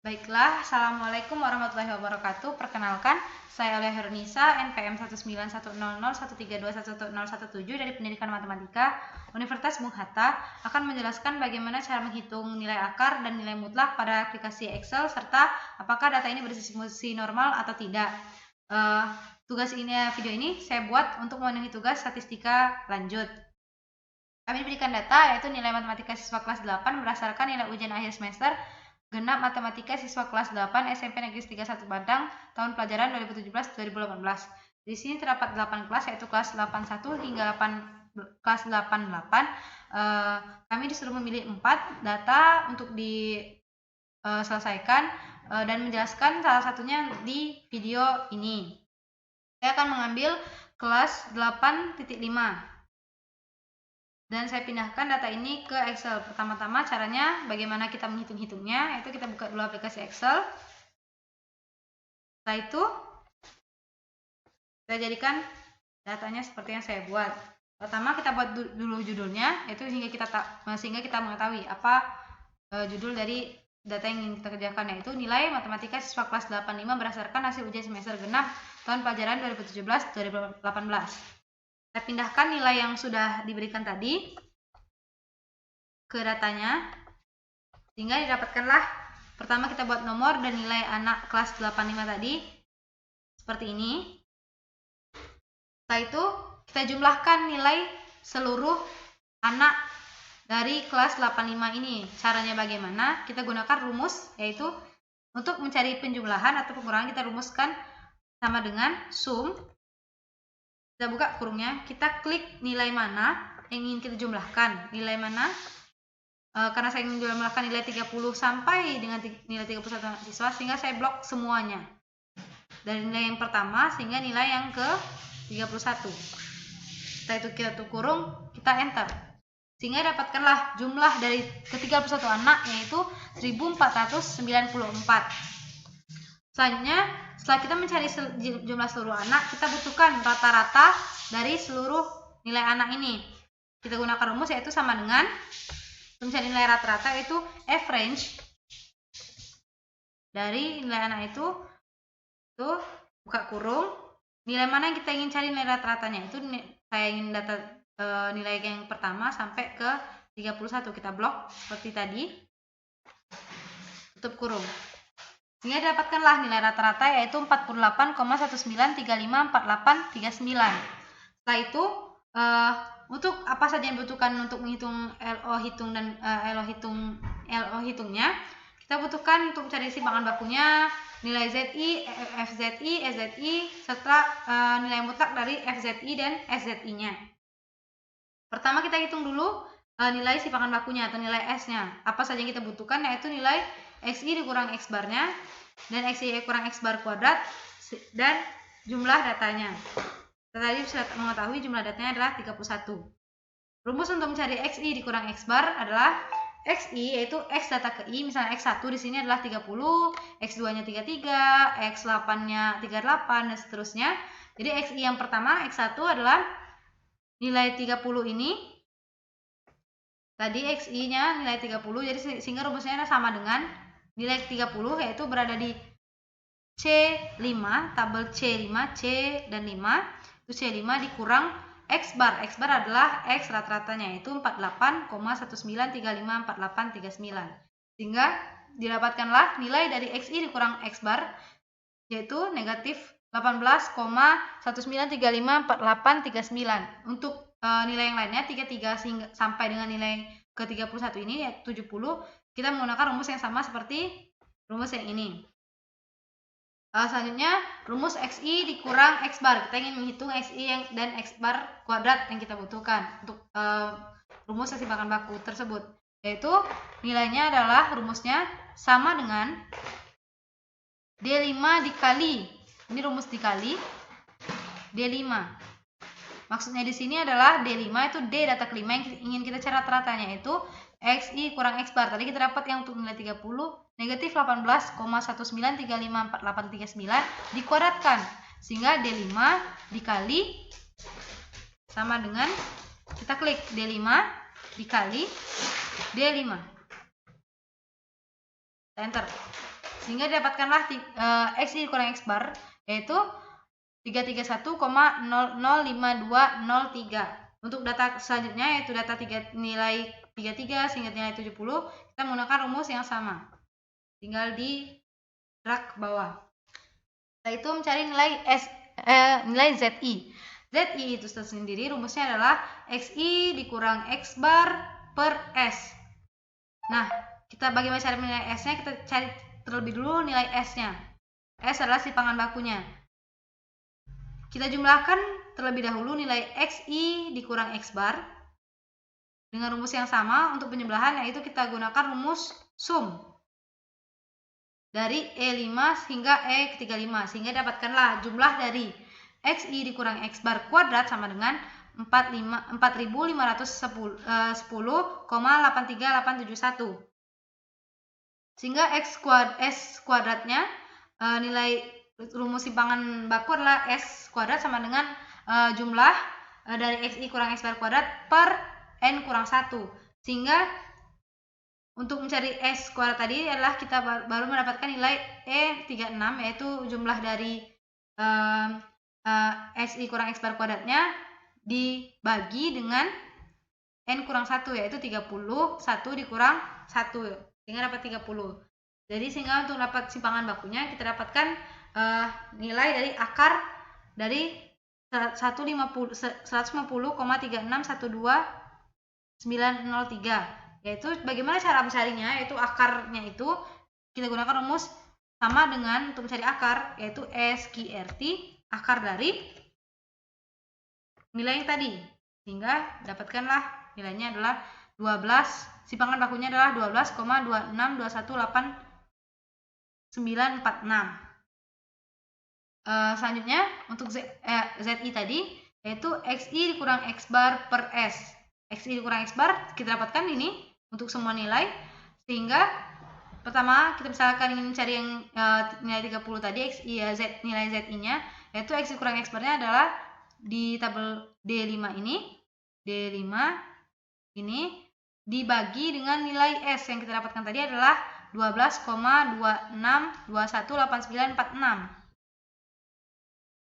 Baiklah, Assalamualaikum warahmatullahi wabarakatuh. Perkenalkan, saya Aulia Herunisa, NPM 1910013211017 dari Pendidikan Matematika Universitas Bung Hatta, akan menjelaskan bagaimana cara menghitung nilai akar dan nilai mutlak pada aplikasi Excel, serta apakah data ini berdistribusi normal atau tidak. Video ini saya buat untuk memenuhi tugas statistika lanjut. Kami diberikan data yaitu nilai matematika siswa kelas 8 berdasarkan nilai ujian akhir semester genap matematika siswa kelas 8 SMP Negeri 31 Padang tahun pelajaran 2017-2018. Di sini terdapat 8 kelas yaitu kelas 81 hingga kelas 88. Kami disuruh memilih 4 data untuk diselesaikan dan menjelaskan salah satunya di video ini. Saya akan mengambil kelas 8.5. Dan saya pindahkan data ini ke Excel. Pertama-tama caranya bagaimana kita menghitung-hitungnya, yaitu kita buka dulu aplikasi Excel. Setelah itu saya jadikan datanya seperti yang saya buat. Pertama kita buat dulu judulnya, yaitu sehingga kita mengetahui apa judul dari data yang ingin kita kerjakan, yaitu nilai matematika siswa kelas 85 berdasarkan hasil ujian semester genap tahun pelajaran 2017-2018. Kita pindahkan nilai yang sudah diberikan tadi ke datanya, sehingga didapatkanlah pertama kita buat nomor dan nilai anak kelas 85 tadi seperti ini. Setelah itu kita jumlahkan nilai seluruh anak dari kelas 85 ini. Caranya bagaimana? Kita gunakan rumus, yaitu untuk mencari penjumlahan atau pengurangan kita rumuskan sama dengan sum. Kita buka kurungnya, kita klik nilai mana yang ingin kita jumlahkan. Nilai mana? Karena saya ingin jumlahkan nilai 30 sampai dengan nilai 31 siswa, sehingga saya blok semuanya. Dari nilai yang pertama sehingga nilai yang ke 31. Setelah itu kita kurung, kita enter. Sehingga dapatkanlah jumlah dari ke 31 anak, yaitu 1494. Selanjutnya, setelah kita mencari jumlah seluruh anak, kita butuhkan rata-rata dari seluruh nilai anak ini. Kita gunakan rumus, yaitu sama dengan mencari nilai rata-rata, yaitu average dari nilai anak itu buka kurung, nilai mana yang kita ingin cari nilai rata-ratanya, itu saya ingin data nilai yang pertama sampai ke 31, kita blok seperti tadi, tutup kurung. Sehingga dapatkanlah nilai rata-rata, yaitu 48,19354839. Setelah itu untuk apa saja yang dibutuhkan untuk menghitung LO hitungnya, kita butuhkan untuk mencari simpangan bakunya, nilai ZI, FZI, SZI, serta nilai mutlak dari FZI dan SZI-nya. Pertama kita hitung dulu nilai simpangan bakunya atau nilai S-nya. Apa saja yang kita butuhkan, yaitu nilai XI dikurang X barnya dan XI kurang X bar kuadrat dan jumlah datanya. Kita tadi sudah mengetahui jumlah datanya adalah 31. Rumus untuk mencari XI dikurang X bar adalah XI, yaitu X data ke I, misalnya X1 di sini adalah 30, X2-nya 33, X8-nya 38 dan seterusnya. Jadi XI yang pertama, X1 adalah nilai 30 ini. Tadi XI-nya nilai 30, jadi sehingga rumusnya sama dengan nilai 30, yaitu berada di C5, tabel C5, C dan 5, itu C5 dikurang X bar. X bar adalah X rata-ratanya, yaitu 48,19354839. Sehingga didapatkanlah nilai dari XI dikurang X bar, yaitu negatif 18,19354839. Untuk nilai yang lainnya 33 sampai dengan nilai ke 31 ini, yaitu 70, kita menggunakan rumus yang sama seperti rumus yang ini. Selanjutnya rumus XI dikurang X bar. Kita ingin menghitung XI dan X bar kuadrat yang kita butuhkan untuk rumus kesimpangan baku tersebut, yaitu nilainya adalah rumusnya sama dengan D5 dikali, ini rumus dikali D5. Maksudnya di sini adalah D5 itu D data kelima yang ingin kita cari rata-ratanya, yaitu XI kurang X bar. Tadi kita dapat yang untuk nilai 30, negatif 18,19354839 dikuadratkan, sehingga D5 dikali sama dengan, kita klik D5 dikali D5, enter. sehingga didapatkanlah XI dikurang X bar, yaitu 331,005203. Untuk data selanjutnya, yaitu data nilai 33 hingga nilai 70, kita menggunakan rumus yang sama. Tinggal di drag ke bawah. Setelah itu mencari nilai ZI. ZI itu sendiri rumusnya adalah XI dikurang X bar per S. Nah, kita bagaimana cara menilai S-nya? Kita cari terlebih dulu nilai S-nya. S adalah simpangan bakunya. Kita jumlahkan terlebih dahulu nilai XI dikurang X bar dengan rumus yang sama untuk penjumlahan, yaitu kita gunakan rumus sum dari E5 hingga E35, sehingga dapatkanlah jumlah dari XI dikurang X bar kuadrat sama dengan 4510,83871. Sehingga S kuadratnya, nilai rumus simpangan baku adalah S kuadrat sama dengan jumlah dari XI kurang X bar kuadrat per N kurang 1. Sehingga untuk mencari S kuadrat tadi adalah kita baru mendapatkan nilai E36, yaitu jumlah dari XI kurang X bar kuadratnya dibagi dengan N kurang 1, yaitu 31 dikurang 1, sehingga dapat 30. Jadi sehingga untuk dapat simpangan bakunya kita dapatkan nilai dari akar dari 150,3612,903, yaitu bagaimana cara mencarinya, yaitu akarnya itu kita gunakan rumus sama dengan untuk mencari akar, yaitu SQRT, akar dari nilai yang tadi, sehingga dapatkanlah nilainya adalah 12, simpangan bakunya adalah 12,2181946. Selanjutnya untuk ZI tadi, yaitu XI dikurang X bar per S. XI dikurang X bar kita dapatkan ini untuk semua nilai, sehingga pertama kita misalkan ingin mencari yang nilai 30 tadi, nilai ZI-nya, yaitu XI kurang X bar-nya adalah di tabel D5 ini, dibagi dengan nilai S yang kita dapatkan tadi adalah 12,26218946.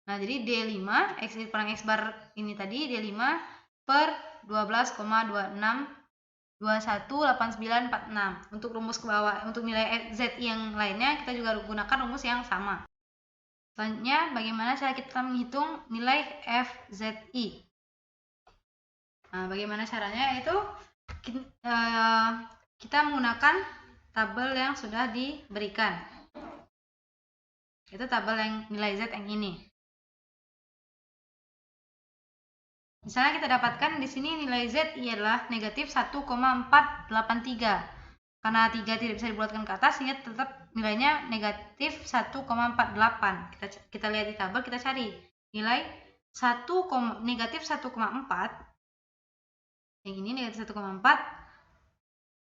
Nah, jadi D5 XI kurang X bar ini tadi D5 per 12,26218946. Untuk rumus ke bawah, untuk nilai ZI yang lainnya kita juga gunakan rumus yang sama. Selanjutnya, bagaimana cara kita menghitung nilai FZI? Nah, bagaimana caranya? Yaitu kita menggunakan tabel yang sudah diberikan. Itu tabel yang nilai Z yang ini. Misalnya kita dapatkan di sini nilai Z adalah negatif 1,483. Karena 3 tidak bisa dibulatkan ke atas, sehingga tetap nilainya negatif 1,48. Kita lihat di tabel, kita cari nilai negatif 1,4. Yang ini negatif 1,4,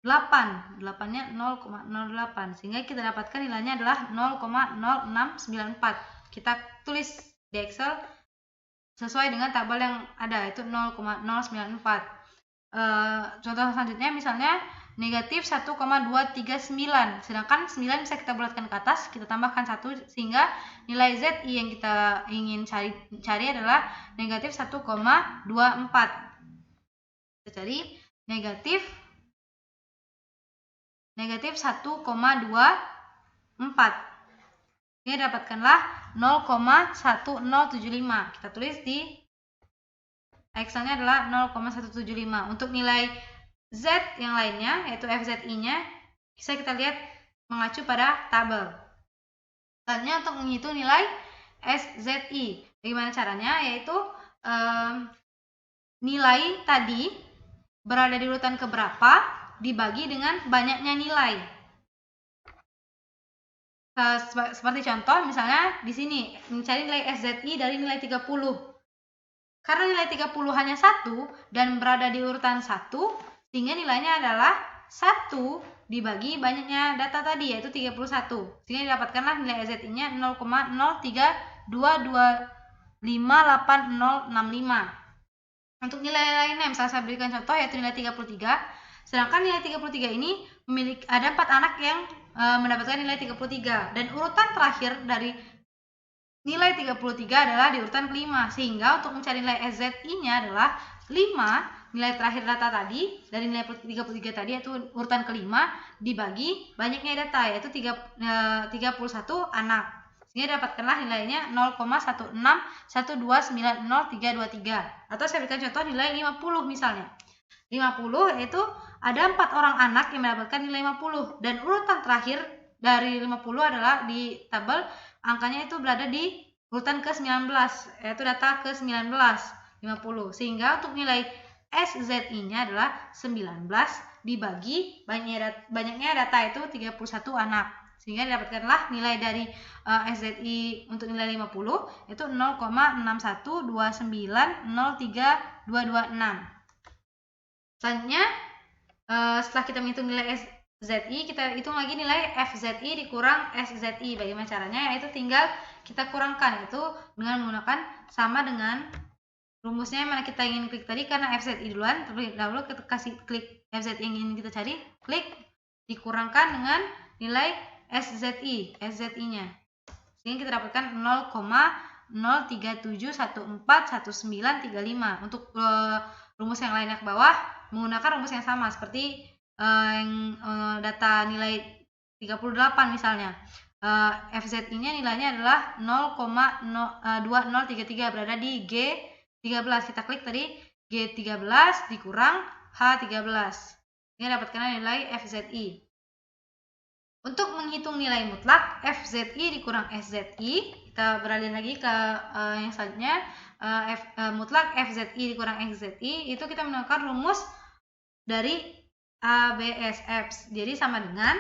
8-nya 0,08, sehingga kita dapatkan nilainya adalah 0,0694. Kita tulis di Excel sesuai dengan tabel yang ada, yaitu 0,094. Contoh selanjutnya misalnya negatif 1,239, sedangkan 9 bisa kita bulatkan ke atas, kita tambahkan 1, sehingga nilai ZI yang kita ingin cari adalah negatif 1,24. Kita cari negatif 1,24. Ini dapatkanlah 0,1075. Kita tulis di Excelnya adalah 0,175. Untuk nilai Z yang lainnya, yaitu FZI-nya, bisa kita lihat mengacu pada tabel. Selanjutnya untuk menghitung nilai SZI. Bagaimana caranya? Yaitu nilai tadi berada di urutan keberapa dibagi dengan banyaknya nilai. Seperti contoh misalnya di sini mencari nilai SZI dari nilai 30. Karena nilai 30 hanya 1 dan berada di urutan 1, sehingga nilainya adalah 1 dibagi banyaknya data tadi, yaitu 31. Sehingga didapatkanlah nilai SZI-nya 0,03258065. Untuk nilai lainnya, misalnya saya berikan contoh, yaitu nilai 33. Sedangkan nilai 33 ini ada 4 anak yang mendapatkan nilai 33, dan urutan terakhir dari nilai 33 adalah di urutan kelima, sehingga untuk mencari nilai SZI-nya adalah 5, nilai terakhir data tadi dari nilai 33 tadi, yaitu urutan kelima, dibagi banyaknya data, yaitu 31 anak, sehingga dapatkanlah nilainya 0,161290323. Atau saya berikan contoh nilai 50 misalnya. 50 yaitu ada 4 orang anak yang mendapatkan nilai 50, dan urutan terakhir dari 50 adalah di tabel angkanya itu berada di urutan ke-19, yaitu data ke-19, 50. Sehingga untuk nilai SZI-nya adalah 19 dibagi banyaknya data itu 31 anak. Sehingga didapatkanlah nilai dari SZI untuk nilai 50 itu 0,612903226. Selanjutnya setelah kita menghitung nilai SZI, kita hitung lagi nilai FZI dikurang SZI. Bagaimana caranya? Yaitu tinggal kita kurangkan, itu dengan menggunakan sama dengan rumusnya yang mana kita ingin klik tadi. Karena FZI duluan, terlebih dahulu kita kasih klik FZI yang ingin kita cari, klik dikurangkan dengan nilai SZI-nya, sehingga kita dapatkan 0,037141935. Untuk rumus yang lainnya ke bawah menggunakan rumus yang sama seperti data nilai 38 misalnya. FZI-nya nilainya adalah 0,2033, berada di G13. Kita klik tadi G13 dikurang H13, ini dapatkan nilai FZI. Untuk menghitung nilai mutlak FZI dikurang SZI, kita beralih lagi ke yang selanjutnya. Mutlak FZI dikurang XZI itu kita menggunakan rumus dari ABS. Jadi sama dengan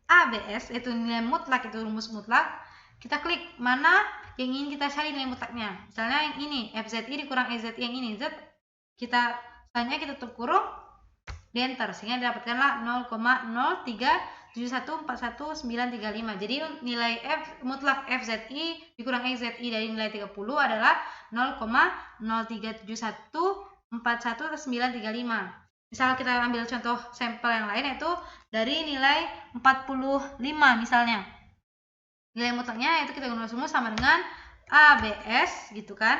ABS, itu nilai mutlak, itu rumus mutlak. Kita klik mana yang ingin kita cari nilai mutlaknya. Misalnya yang ini, FZI dikurang XZI, yang ini Z, selanjutnya kita tutup kurung di enter, sehingga didapatkanlah 0,037141935. Jadi nilai mutlak FZI dikurang XZI dari nilai 30 adalah 0,037141935. Misal kita ambil contoh sampel yang lain, yaitu dari nilai 45 misalnya. Nilai mutlaknya yaitu kita gunakan rumus sama dengan ABS gitu kan.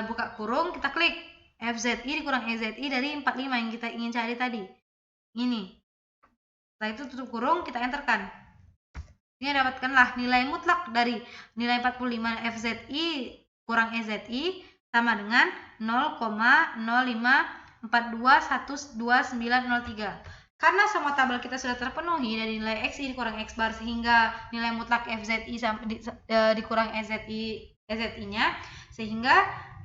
Buka kurung, kita klik FZI dikurang XZI dari 45 yang kita ingin cari tadi. Ini. Setelah itu tutup kurung, kita enterkan. Ini dapatkanlah nilai mutlak dari nilai 45 FZI kurang XZI sama dengan 0,0542122903. Karena semua tabel kita sudah terpenuhi dari nilai XI dikurang X bar, sehingga nilai mutlak FZI dikurang SZI-nya, sehingga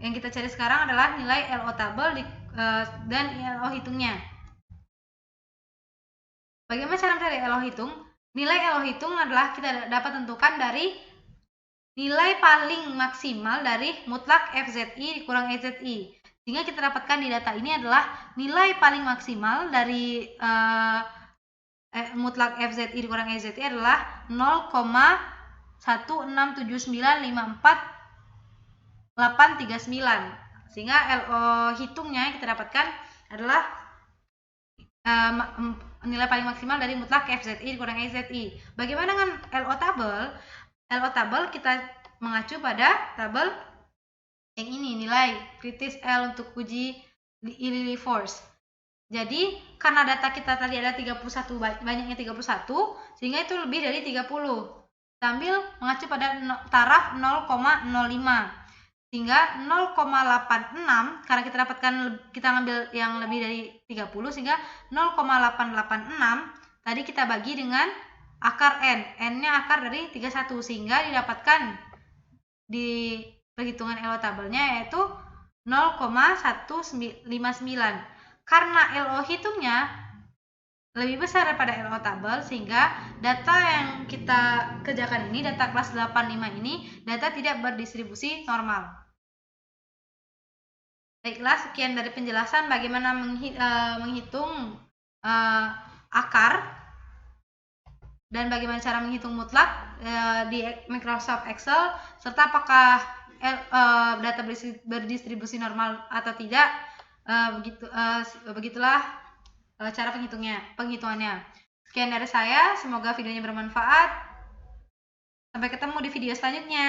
yang kita cari sekarang adalah nilai LO tabel dan LO hitungnya. Bagaimana cara mencari LO hitung? Nilai LO hitung adalah kita dapat tentukan dari nilai paling maksimal dari mutlak FZI dikurang SZI. Sehingga kita dapatkan di data ini adalah nilai paling maksimal dari mutlak FZI dikurang SZI adalah 0,167954839. Sehingga LO hitungnya kita dapatkan adalah nilai paling maksimal dari mutlak FZI dikurang SZI. Bagaimana dengan LO tabel? LO tabel kita mengacu pada tabel yang ini, nilai kritis L untuk uji Lilly force. Jadi karena data kita tadi ada 31, banyaknya 31, sehingga itu lebih dari 30. Sambil mengacu pada taraf 0,05. Sehingga 0,86, karena kita ngambil yang lebih dari 30, sehingga 0,886 tadi kita bagi dengan akar N. N-nya akar dari 31, sehingga didapatkan di perhitungan LO tabelnya yaitu 0,159. Karena LO hitungnya lebih besar daripada LO tabel, sehingga data yang kita kerjakan ini, data kelas 85 ini, data tidak berdistribusi normal. Baiklah, sekian dari penjelasan bagaimana menghitung akar dan bagaimana cara menghitung mutlak di Microsoft Excel, serta apakah data berdistribusi normal atau tidak. Begitulah cara penghitungannya. Sekian dari saya, semoga videonya bermanfaat. Sampai ketemu di video selanjutnya.